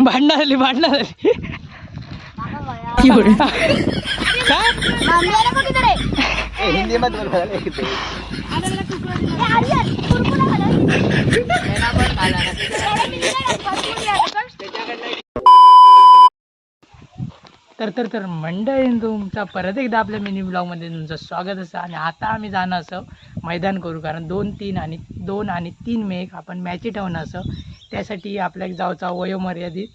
भांडणं झाली काय हिंदी मध्ये तर मंडळी तुमचा परत एकदा आपल्या मिनी ब्लॉगमध्ये तुमचं स्वागत असं. आणि आता आम्ही जाणं असं मैदान करू, कारण 2 आणि 3 मे आपण मॅची ठेवणं असं. त्यासाठी आपल्याला जाऊचा वयोमर्यादित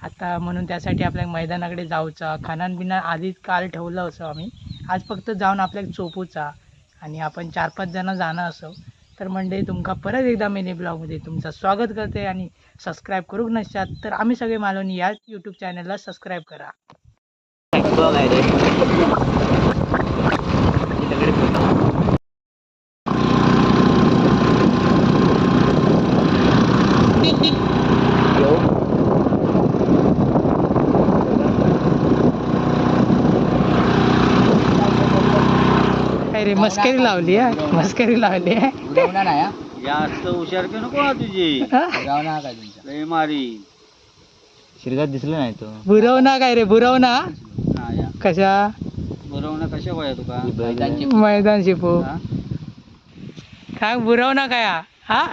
आता, म्हणून त्यासाठी आपल्या मैदानाकडे जाऊचा. खानापिना आधीच काल ठेवलं असं आम्ही. आज फक्त जाऊन आपल्याला चोपूचा आणि आपण 4-5 जण जाणं असं. तर मंडळी तुमका परत एकदा मिनी ब्लॉगमध्ये तुमचं स्वागत करते. आणि सबस्क्राईब करूक नसतात तर आम्ही सगळे मालवणी या यूट्यूब चॅनलला सबस्क्राईब करा. काय रे मस्करी लावली आहे, मस्करी लावली आहे. जास्त हुशार की नको हा तुझी लय मारी शिरगात दिसलं नाही तो. बुरवना काय रे, बुरवना कशा बरोबर कशा वया तुका मैदान शिपू काय बुरवना काय हा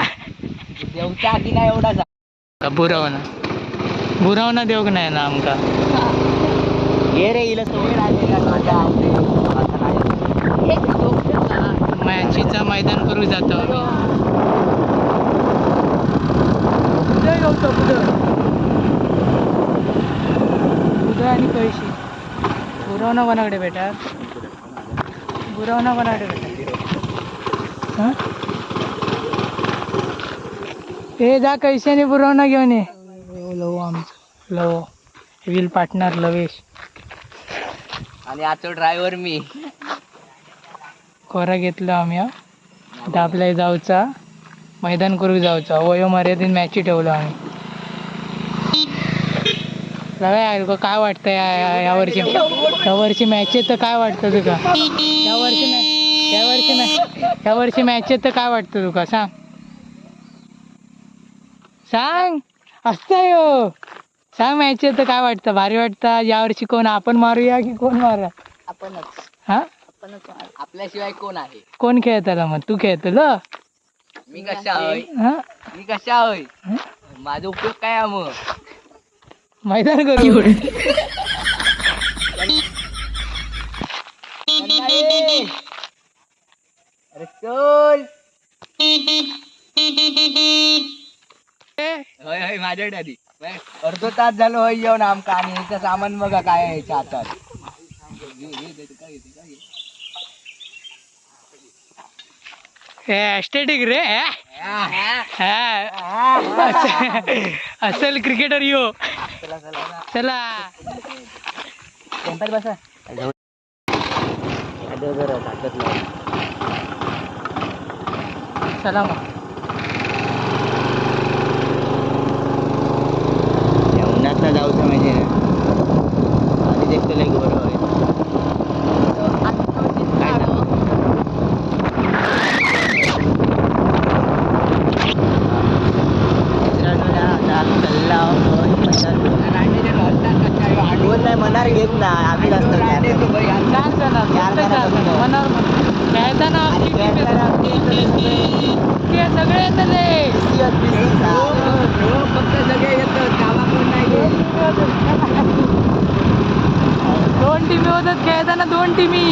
देवचा की नाही एवढा बुरवना देऊक नाही ना आमका. ये रे इला सवय मॅचीचा मैदान करू जातो उदय आणि पैशी. बुरवना कोणाकडे बेटा, बुरवना कोणाकडे बेटा. हे जा कैशाने बुरवना घेऊन ये. लव आमचं लव व्हील पार्टनर लवेश आणि आजचा ड्रायव्हर मी. कोरा घेतलं आम्ही. आता आपल्या जाऊचा मैदान करू जाऊचा वयोमर्यादित मॅची ठेवलं आम्ही. काय वाटतं यावर्षी मॅच तर काय वाटतं तुका, यावर्षी मॅच तर काय वाटतं तुका सांग असतं हो. सांग मॅच तर काय वाटतं, भारी वाटतं यावर्षी. कोण आपण मारूया की कोण मारूया? आपणच. हा आपल्याशिवाय कोण आहे? कोण खेळताला मग तू खेळतलो? मी कशा होय माझा उपयोग काय मग मैदान करू. अरे चल होय माझ्या आधी अर्धा तास झालो होय येऊन आमका. आणि ह्याचं सामान बघा काय आहे ह्याच्या हातात. एस्टेटिक रे असेल क्रिकेटर यो. चला बसा चला मग उन्हातला जाऊचं म्हणजे आधी देखतो लय बरं होय. मनार घेत ना आम्ही सगळे दोन टीमी होतात खेळताना, 2 टीमी.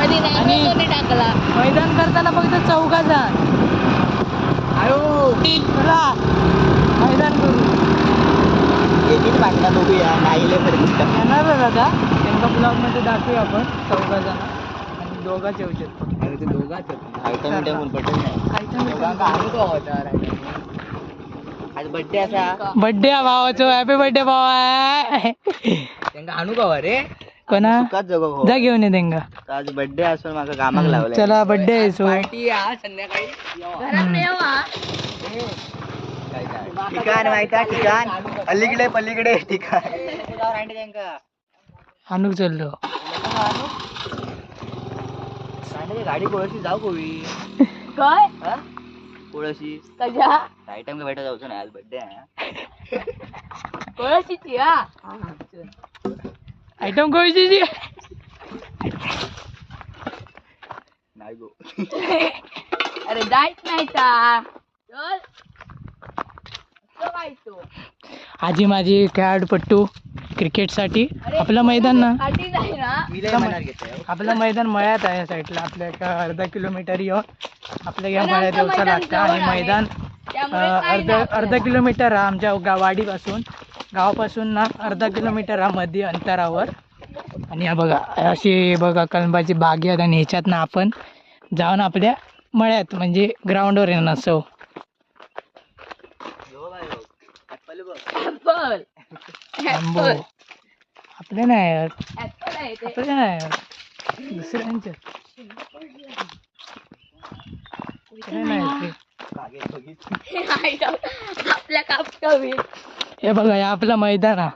आणि मैदान करताना फक्त 4 जण. चला मैदान करू. येणार दादा त्यांना ब्लॉग मध्ये दाखवूया आपण 4 जण आणि 2 जेवतात. आज बड्डे असा. बड्डे भावाचो, हॅपी बड्डे भावा. त्यांना आणू का रे कोणा जा घेऊन ये त्यांना. आज बड्डे असून माझा कामाक लावलाय. चला बड्डे आहे सो संध्याकाळी ठिकाण माहिती ठिकाण अलीकडे पलीकडे ठिकाण आणूक चाललो. गाडी कोणाची जाऊ कोवी काय कोळशी कशा राईट टाइम भेटा जाऊचो ना आज बर्थडे आहे. कोळशीची हा आयटम कोळशीची नाही गो. अरे जायच नाही का चल तो काय तो आजी माझी खेळाडूपट्टू क्रिकेटसाठी आपलं मैदान ना साठी जाय ना मी लय मनात घेतोय. आपलं मैदान मळ्यात आहे या साईडला आपल्या एका अर्धा किलोमीटर येऊन आपल्या या मळ्यात येऊचं लागतं आणि मैदान त्यामुळे काय नाही अर्धा किलोमीटर हा आमच्या वाडीपासून गावापासून ना अर्धा किलोमीटर हा मध्ये अंतरावर. आणि हा बघा अशी बघा कलंबाची बाग आहेत आणि ह्याच्यात ना आपण जाऊन आपल्या मळ्यात म्हणजे ग्राउंडवर येणार असो. ऍपल आंबो आपले नाही आहेत, ऍपल आहे ते आपले नाही आहेत. दुसऱ्यांचे ते नाही ते. आपल्या कापटावी हे बघा हे आपलं मैदान हा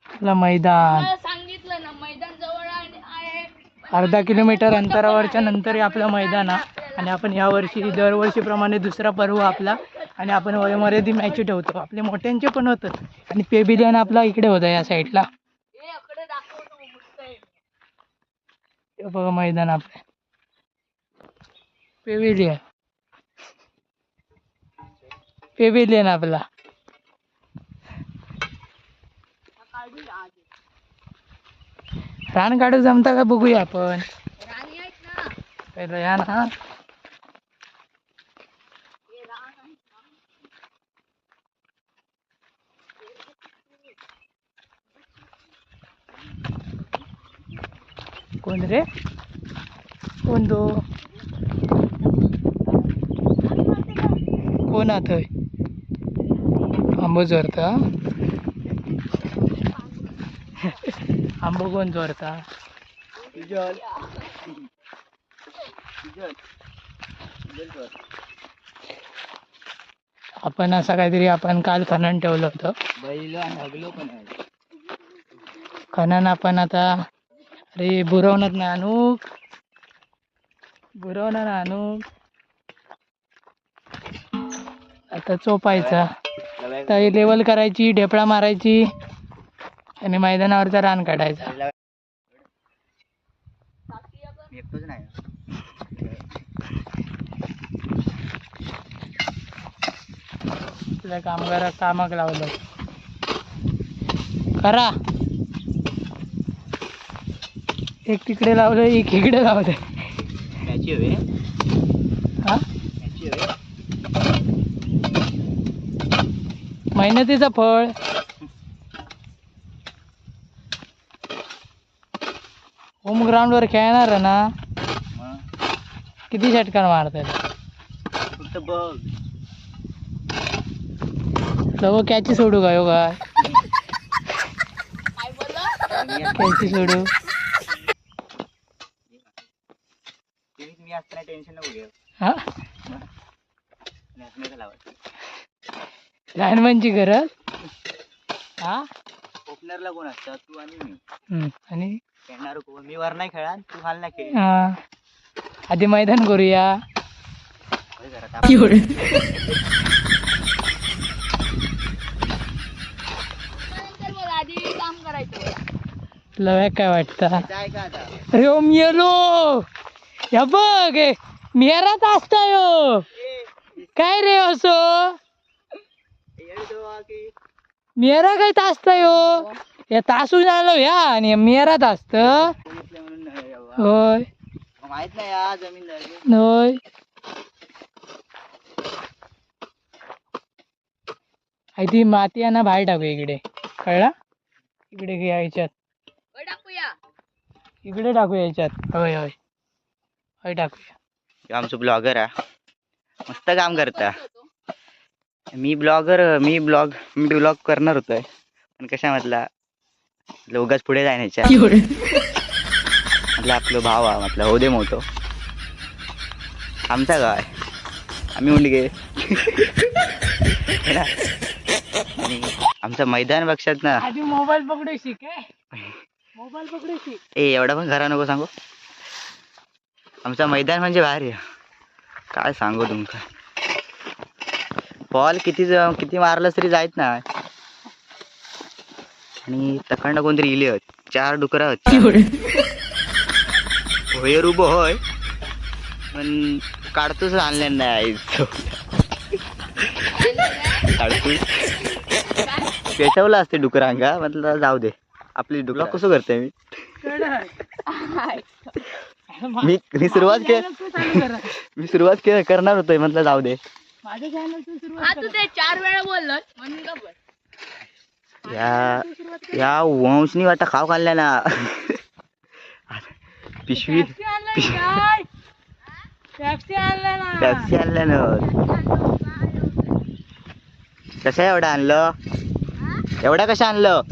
आपलं मैदान सांगितलं ना मैदान जवळ आहे अर्धा किलोमीटर अंतरावरच्या नंतर हे आपलं मैदान हा. आणि आपण यावर्षी दरवर्षीप्रमाणे दुसरा पर्व आपला आणि आपण वयोमर्यादित मॅची ठेवतो. आपले मोठ्यांचे पण होतात आणि पेबिलियन आपला इकडे होता या साईडला. हे बघा मैदान आपलं पेबिलियन आपला. रान काढू जमता का बघूया आपण पहिलं या ना. कोण रे कोण तो कोण थंय आंबो चोरता आंबो कोण चोरता. आपण असं काहीतरी आपण काल खनन ठेवलं होतं खनन आपण आता अरे बुरवणार नाही आणूक आता चोपायचा आता लेवल करायची ढेपळा मारायची आणि मैदानावरचा रान काढायचा. एकटोच नाही आपल्या कामगारा कामाक लावलं खरा. एक तिकडे लावलं एक इकडे लावलं. मॅची हवे हा मॅची हवे मेहनतीचं फळ. होम ग्राउंडवर खेळणार ना किती षटकार मारतात फक्त बघ. जवळ कॅची सोडू का हो काय कॅची सोडू मी असताना टेन्शन नको घेऊ. हा नॅशनल लावायचं लहानपणची गरज हा. ओपनरला कोण असतात तू आणि मी आणि खेळणार कोण. मी वर नाही खेळा तू खाल नाही खेळ. हा आधी मैदान करूया. आधी काम करायचं लव्या काय वाटतं काय का आता अरे ओ मेलो या बघ मेरात असताय काय रे असो मेरा काय तासताय या तासून आलो या आणि मेरात असत होय माहित नाही या जमीन होय. ती माती आहे ना बाहेर टाकू इकडे कळला इकडे घे याच्यात टाकूया इकडे टाकूया याच्यात होय होय होय टाकूया. आमचं ब्लॉगर आहे मस्त काम करता. मी ब्लॉग करणार होतोय पण कशा म्हटलं उगाच पुढे जाण्याच्या म्हटलं आपलं भाव आहे म्हटलं हो दे मोठं आमचा गाव आहे आम्ही उंडगे आणि आमचं मैदान बघशात ना. आधी मोबाईल पकडू शिक मोबाईल पकडू शिक. एवढा पण घरा नको सांगू. आमचं मैदान म्हणजे भारी काय सांगू तुमका. फॉल किती मारलं तरी जायत ना. आणि तकडनं कोणतरी इले होत 4 डुकरा होत. होयर उभं होय पण काढतोच आणल्या नाही. काढतोच पेटवलं असते डुकरांगा म्हटलं जाऊ दे आपली डुकरा कसं करते मी. मी सुरुवात करणार होतोय म्हटलं जाऊ दे. माझ्या चॅनलची सुरुवात हा तू ते 4 वेळा बोललं म्हणून का पण या वंशनी वाटा खाव खाल्ल्या ना. पिशवी पॅप्सी आणलं ना. पॅप्सी आणलं ना. कसं एवढं आणलं एवढा कशा आणलं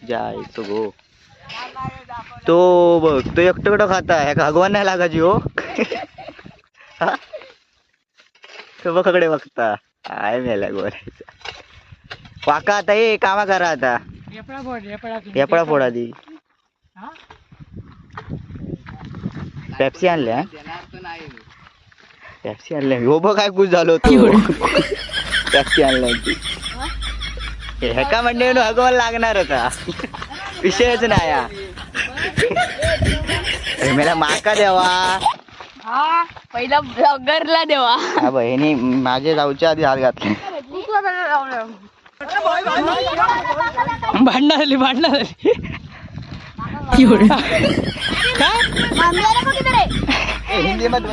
जायचं गो. तो बघ तो एकटं खाता ह्या भगवान नाही लागायची हो. तो बघकडे बघता काय मेला गोरायचा वाका. आता ये कामा करा आता. एपळा फोड आधी. पेप्सी आणल्या पेप्सी आणल्या हो बघ काय खुश झालो तू. पेप्सी आणल्या ती ह्याका म्हणजे भगवान लागणार होता विषयच नाही. मला माका देवा हा पहिला ब्लॉगरला देवा. हा बहिणी माझे जाऊच्या आधी हात घातले. भांडणं झाली हिंदी मध्ये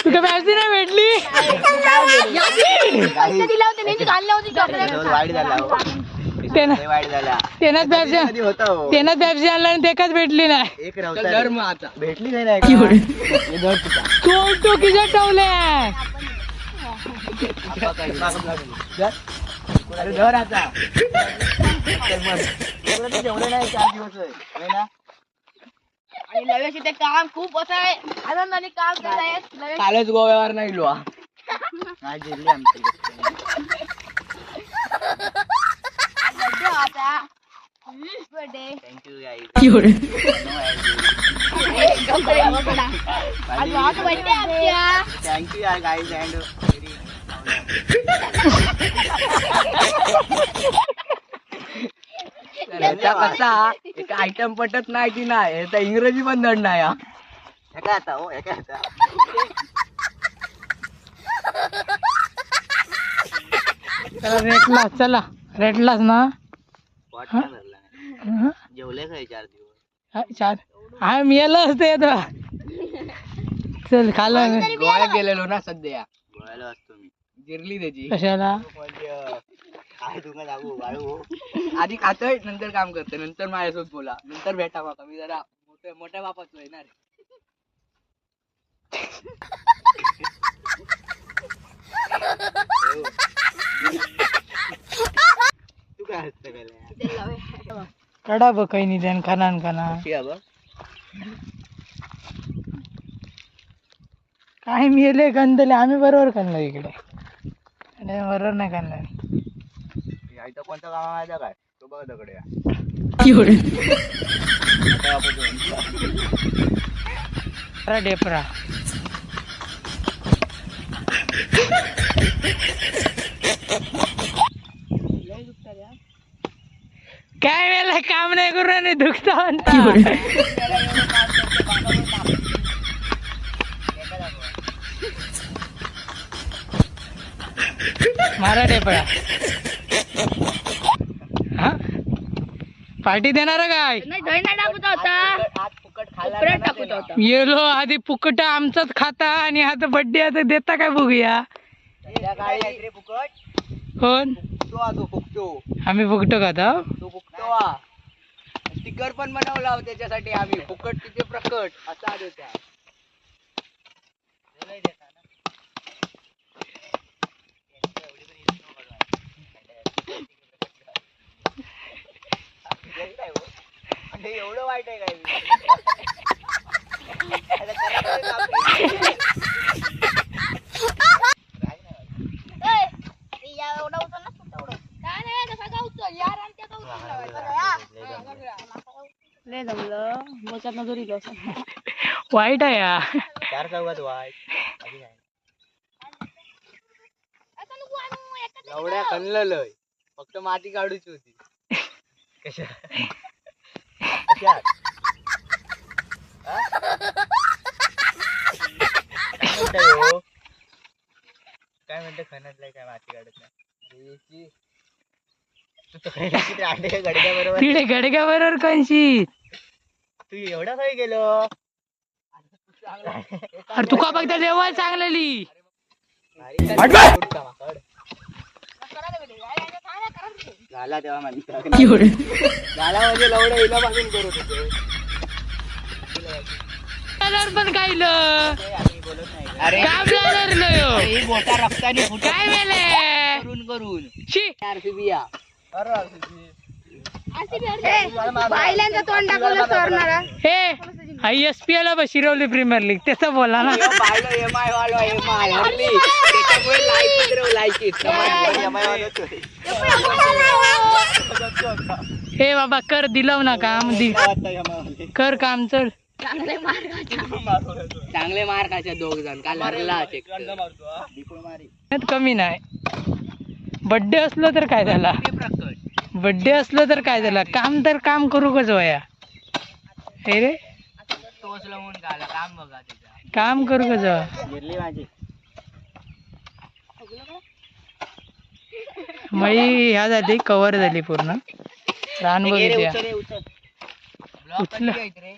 तुका पॅप्सी नाही भेटली. वाईट झाला वाईट झाला. त्यानंच पॅप्सी आणला आणि तेकाच भेटली नाही. एक आता भेटली नाही तू किती ठेवले धर आता जेवढे नाही 4 दिवस ना. आणि लवेश ते काम खूप असं आहे आनंदाने काम करत आहे. कालच गोव्यावर नाही लो. नाही दिली आमची थँक्यू थँक्यू यार गाईज अँड कसा एक आयटम पटत नाही की नाही तर इंग्रजी पण दंड नाही. काय आता हो काय आता चला रेटलाच ना. जेवले काय 4 दिवस 4 हा मिळालं असते चल खाल्लं. गोव्यात गेलेलो ना सध्या गोव्याला असतो मी. जिरली त्याची कशाला काय तुला जाऊ बाळू आधी खातोय नंतर काम करतोय नंतर माझ्यासोबत बोला नंतर भेटा बाबा मी जरा मोठ्या बापाचं आहे ना रे. तू काय असतं कडा बघ काही नाही त्यान खाना काय मिळले गंधले आम्ही बरोबर खाल्लं इकडे आणि बरोबर नाही खाल्लं. इथं कोणता कामा माहिती काय तो बघ दगड डेपरा काय वेळेला काम नाही करू आणि दुखता म्हणता. मारा डेपळा. हा पार्टी देणार काय नाही दही नाही टाकूचा होता कोपऱ्यात टाकूचा होता. येलो आधी फुकट आमचाच खाता आणि आता बड्डे आता देता काय बघूया. कोण आम्ही फुकटो खाता. तो फुकतो स्टिकर पण बनवला त्याच्यासाठी आम्ही फुकट तिथे प्रकट असा देता. एवढं वाईट आहे काय त्याच्यात नजर येईल असं. वाईट आहे या. 4 चौघात वाय आधी काय. एवढ्या खणलंय फक्त माती काढूची होती. कशा काय म्हणते खणातलाय काय माती काढत नाही. तू तर खायला किती अंडे गडग्या बरोबर. तिकडे गडग्या बरोबर कणशी. तू एवढा काय गेलो. अरे तुका बघता लेवल चांगलेली. झाला तेव्हा म्हणतात झाला म्हणजे लवड्या हिला पासून करत होते. पण कायलं बोलत नाही. अरे काम जाणार नाही हो. ही बोटा रक्ताने फुटत काय वेले करून करून शी. RCB या. बायलांचं तोंड दाखवलं सरणारा. हे ISPL ला शिरवली प्रीमियर लीग त्याचा बोला ना. पाहिलं MI वालो MI हरली त्याच्यामुळे लाईक हे बाबा कर दिलव ना काम कर काम चल. चांगले मार खायचे दोघ जण काल हरला कमी नाही. बड्डे असलो तर काय झाला. बड्डे असलो तर काय झाला. काम तर काम करू कस वया. हे रे टोचलं म्हणून काला काम बघा त्याच्या. काम करू कस. गिरली माझी. मई ह्या झाली कव्हर झाली पूर्ण. रान बघितल्या ब्लॉक कधी उचला. घ्यायचं रे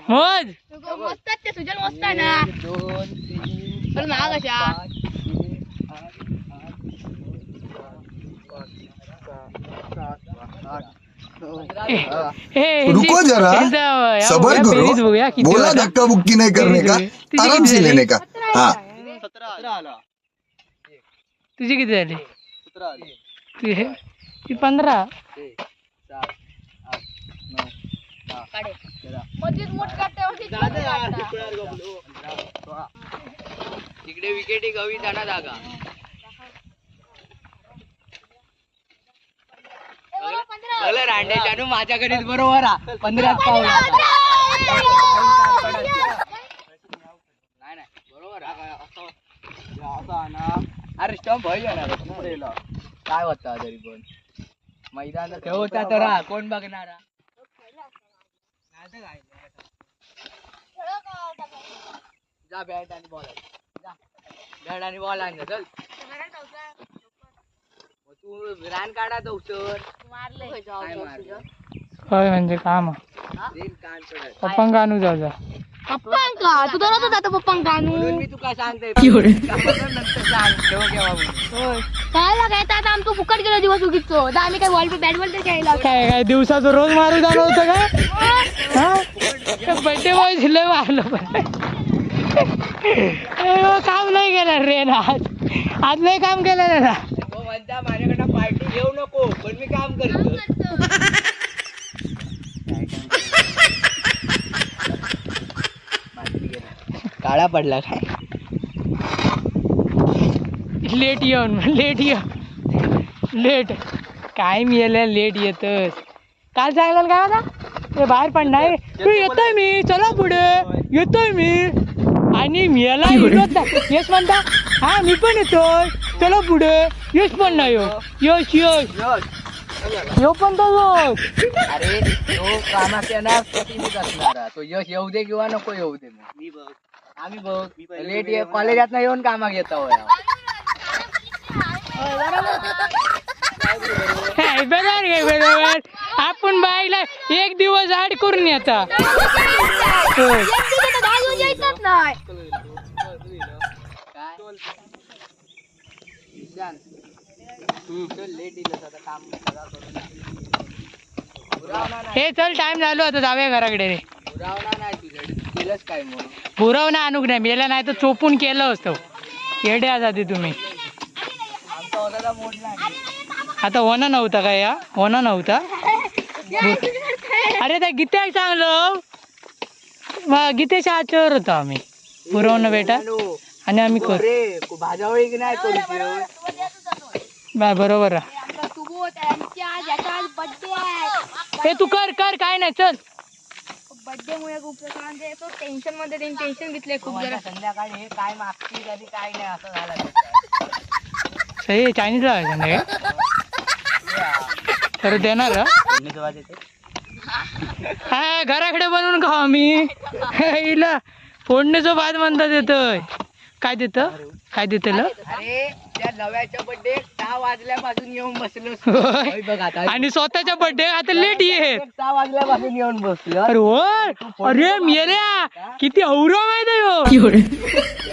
मोज मस्त आहे ते सुजल मस्त आहे ना. 2 3 पण महाग अशा. रुको जरा, सबर करो, बोला धक्का बुक्की नहीं करने का, आराम से लेने का. हाँ 17 आला. तुझी किती झाली. 17 आली. ती 15. मध्येच मोठ काढते तिकडे विकेटी गवी जाणार जागा. रांडेच्या माझ्याकडे बरोबर 15 पाऊल. नाही बरोबर अरे स्टंप काय होता तरी पण मैदान होता तर कोण बघणारा. जा बॅट आणि बॉल जा बॅट आणि बॉल आण चल. तू रान काढा तो सर काय मारलं होय म्हणजे काम कान पडत पप्पांका आणू जाऊ जा. पप्पांका तू दररोज जातो पप्पांका म्हणून मी तुका सांगते नंतर सांग ठेव केव्हा म्हणून. काय लागायचं आता आमचं फुकट गेलो दिवस उगीचो. आता आम्ही काय बॉल बॅट बॉल तर खेळला. काय काय दिवसाचं रोज मारू जाणं होतं का. बड्डे बॉय दिलं मारलं पण काम नाही केलं रे ना. आज नाही काम केलं ना. तो म्हणता माझ्याकडनं पार्टी घेऊ नको पण मी काम करतो. काळा पडला काय लेट येऊन लेट काय मी यायला लेट येतस. काल सांगलं काय होता ते बाहेर पडणार. तू येतोय मी चला पुढे येतोय मी आणि मी याला यश म्हणता हा मी पण येतोय चला पुढे. यश पण नाही यश यो पण तो अरे तो कामात येणार मीच असणार. तो यश येऊ दे किंवा नको येऊ दे मग मी बघ आम्ही बघ लेट कॉलेजात येऊन कामात घेतो. बरोबर आपण बाईला एक दिवस आड करून येता. हे चल टाइम झालो आता जाऊया घराकडे रे. केलंच काय मग पुरवणा आणूक नाही मेला नाही तर चोपून केलं असतं. येड्या जाते तुम्ही. आमचा होता मोडला आता होणं नव्हता काय या होणं नव्हता. अरे त्या गीत्याक चांगलं गीतेच्या आचेवर होतो आम्ही पुरवणं बेटा आणि आम्ही करू भाजावळी की नाही करू बरोबर आहे. ज्याचा आज बर्थडे आहे हे तू कर कर काय नाही चल. बर्थडे मुळे खूप म्हणजे तो टेन्शन मध्ये टेन्शन घेतले खूप जरा. संध्याकाळी हे काय मागतील आणि काय नाही असं झालं. सही चायनीज लावायचं नाही तर देणार हा? फोडणीचा वास येते. हा घराकडे बनवून खाऊ आम्ही. हिला फोडणीचं भात म्हणतात येतोय. काय देत काय देत अरे त्या नव्याच्या बर्थडे 6 वाजल्यापासून येऊन बसलो. होय. बघ आता आणि स्वतःच्या बर्थडे आता लेट ये. 6 वाजल्यापासून येऊन बसलो. अरे होय अरे मेल्या किती औरा माहित आहे ह्यो.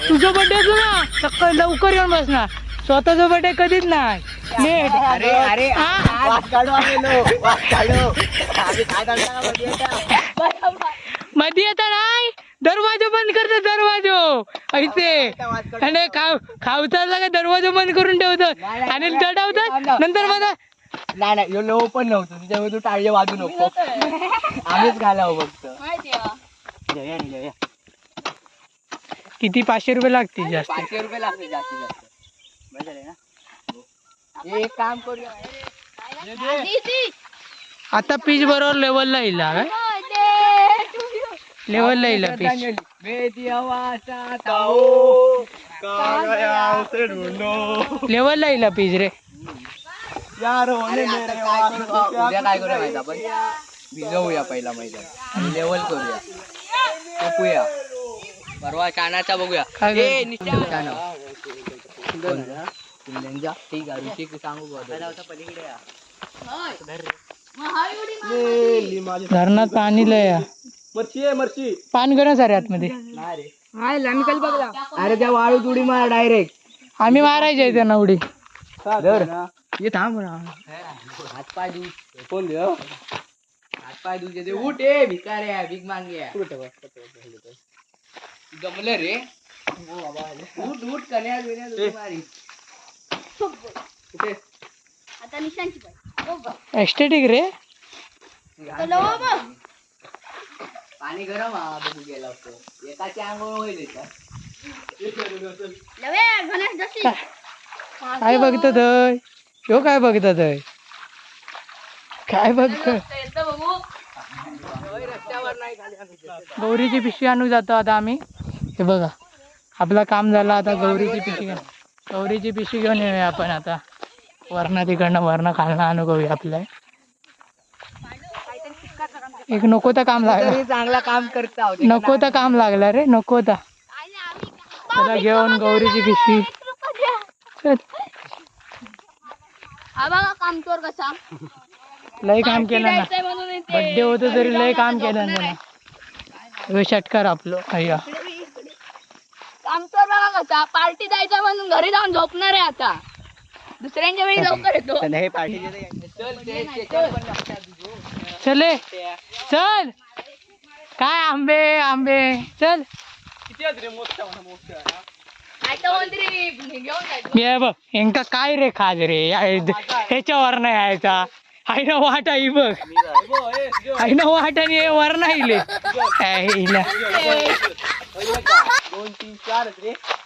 तुझं बर्थडे ना सकाळी लवकर येऊन बसणार. स्वतःचा बर्थडे कधीच नाही लेट. अरे अरे हा? वास काढू आलेलो वास काढू. आम्ही काय करता का बर्थडे मध्ये येता नाही दरवाजा बंद करतो दरवाजो ऐसे आणि खावता का दरवाजा बंद करून ठेवतो आणि दडवतात नंतर मला नाही नाही यो लो पण नव्हतं तुझ्यामुळे तू टाळी वाजू नको. आम्हीच घालावं फक्त. जेवूया रे, जेवूया. किती 500 रुपये लागतील जास्त. 500 रुपये लागते जास्तीत जास्त. बस झालं ना? हे एक काम करूया. आता पीच बरोबर लेवलला येईल हा काय लेवलला येईल पीच. लेवलला येईल पीच रे. उद्या काय करूया माहिती आपण भिजवूया पहिला मैदान आणि लेवल करूया कापूया. परवा शानाचा बघूया. काय करू? ए, निश्चय शाना. कुंड्यांच्या? ठीक आहे ऋषिक सांगू बघ. पलीकडे या. धरणात पाणी लय पान करा सारे आतमध्ये. अरे त्या वाळूत उडी मार डायरेक्ट. आम्ही मारायचे त्यांना उडी. ये थांब ना. हातपाय धु. कोण दे हातपाय धुचे ते उठ ए भिकाऱ्या भीक मांग्या. जमलं रे. उठ उठ कन्या बिन्या तुझी मारी. कुठे आता निशांची एस्टेटिक रे. पाणी गरम हा बघू गेला असतो. एकाची आंघोळ होईल याच्यात. गणेश दशी काय बघतात ह्यो काय बघतात काय बघत. रस्त्यावर नाही खाली आम्ही. गौरीची पिशवी आणू जातो आता आम्ही. हे बघा आपलं काम झालं आता गौरीची पिशवी घेऊन येऊया आपण आता. वरणा तिकडनं वरणं खालनं आणू गौरी आपल्या. एक नको तर काम लागलं. तरी चांगला काम करता आहोत. नको तर काम लागला रे नको तर. त्याला घेऊन गौरीची पिशवी चल. हा बघा काम चोर कसा लय काम केलं ना. जायचंय म्हणून इथे. बड्डे होतं तरी लय काम केलं ना. हे षटकार आपलं अय्या. काम चोर बघा कसा पार्टी जायचं म्हणून घरी जाऊन झोपणार आहे आता. दुसऱ्यांच्या वेळी लवकर येतो. हे पार्टीचे चले चल काय आंबे आंबे चल. घेऊन जायचं. ये बघ यांका काय रे खाज रे ह्याच्यावर नाही यायचा. हायना वाट आई बघ हायना वाट आणि हे वर नाही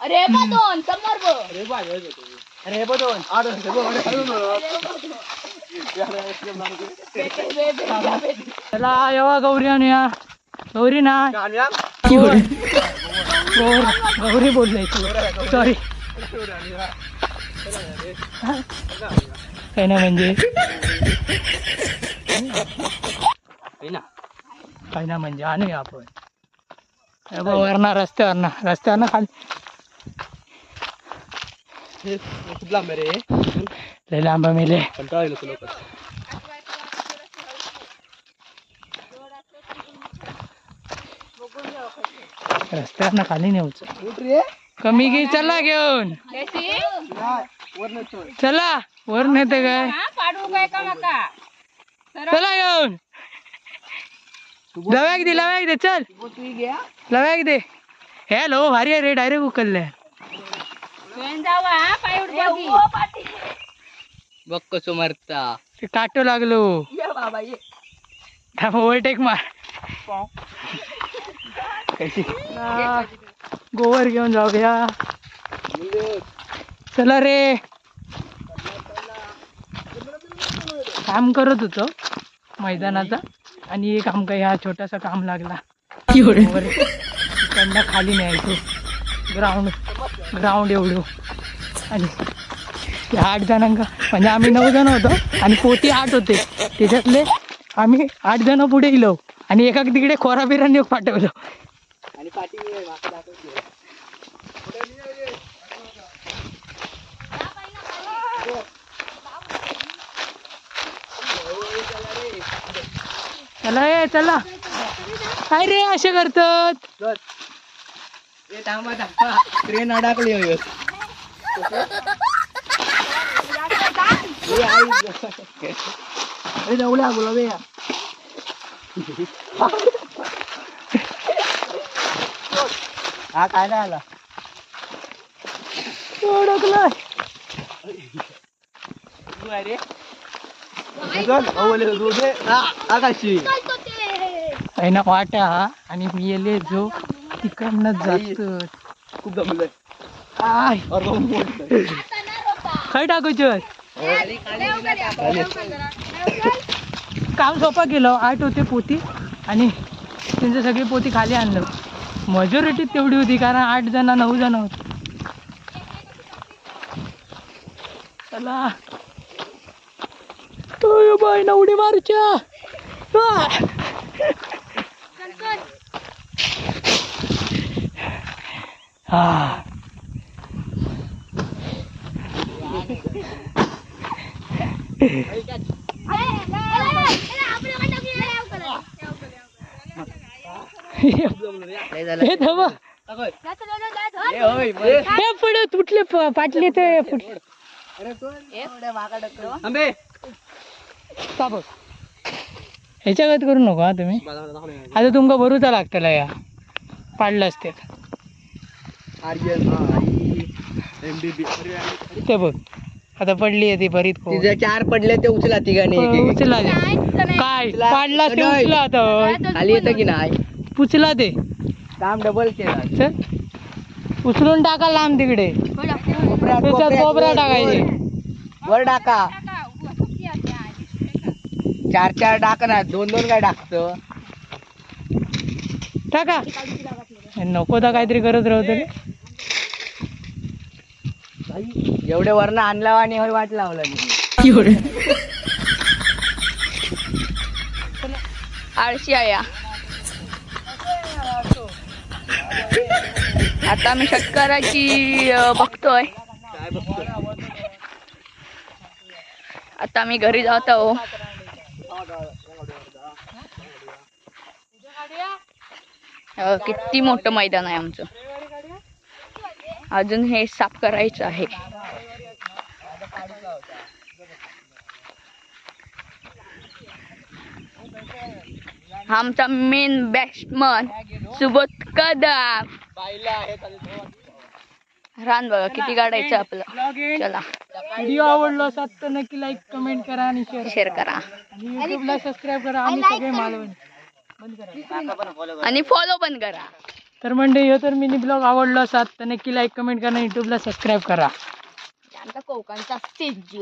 अरे बघ दोन समोर बघ. चला येवा गौरी आणूया. गौरी ना गौरी बोललाय सॉरी काय ना म्हणजे काय ना म्हणजे आणूया आपण. वरना रस्त्यावरना खाली लय लांब मेले. रस्त्यावरनं खाली नेऊच कमी घे. चला घेऊन चला वर नेते काय चला घेऊन. लव्याक दे चल लव्याक दे. हॅलो भारी रे डायरेक्ट उकलले. बघ कसं मरता. ते काटो लागलो. ओव्हरटेक मार. गोवर घेऊन जाऊया. चला रे काम करत होतो मैदानाचा आणि एक आमका ह्या छोटासा काम लागला वर तिकडनं खाली न्यायचो ग्राउंड एवढं आणि ते 8 जणांका म्हणजे आम्ही 9 जण होतो आणि पोती 8 होते त्याच्यातले आम्ही 8 जण पुढे गेलो आणि एका तिकडे खोरा बिरांनी पाठवलं आणि पाठी चला ये चला काय रे असे करतात थांबा ट्रेन अडकली होय. जवळ गुलाबी हा काय नाही आला ओळखलं आकाशी आहे ना वाटा आणि मी येले जो तिकडनं जातो खूप जमलं आय खय टाकूच काम सोपं केलं 8 होते पोती आणि त्यांचं सगळी पोती खाली आणलं मेजॉरिटी तेवढी होती कारण 8 जण 9 जण होते चला बाय ना उडी मारूच्या हा हे थांबा हे पुढे तुटले पाटले ते फुटले का बघ ह्याच्या गत करू नका तुम्ही आता तुमका भरूचा लागतला या पाडलं असते ते बघ आता पडली आहे ती भरीत तिथे 4 पडले ते उचला तिघांनी उचला दे काय पाडला ते उचला आता खाली येतं की नाही उचला दे काम डबल केला चल उचलून टाका लांब तिकडे त्याच्यात कोबरा टाकायचे वर टाका 4 टाक ना 2 काय टाकतो टाका नको तर काहीतरी करत राहतो रे एवढे वरनं आणला आणि वाट लावला आळशी आहे या. आता मी षटकाराची बघतोय आता मी घरी जात आहो किती मोठं मैदान आहे आमचं अजून हे साफ करायचं आहे हा आमचा मेन बॅट्समन सुबोध कदम रान बघा किती काढायचं आपलं चला व्हिडिओ आवडला असेल तर नक्की लाईक कमेंट करा आणि शेअर करा आणि युट्यूबला सबस्क्राईब करा आम्ही सगळे मालवण बंद करा आणि फॉलो पण करा तर म्हणजे हे तर मिनी ब्लॉग आवडला असाल तर नक्की लाईक कमेंट करा आणि युट्यूबला सबस्क्राईब करा आमचा कोकणचा स्टेज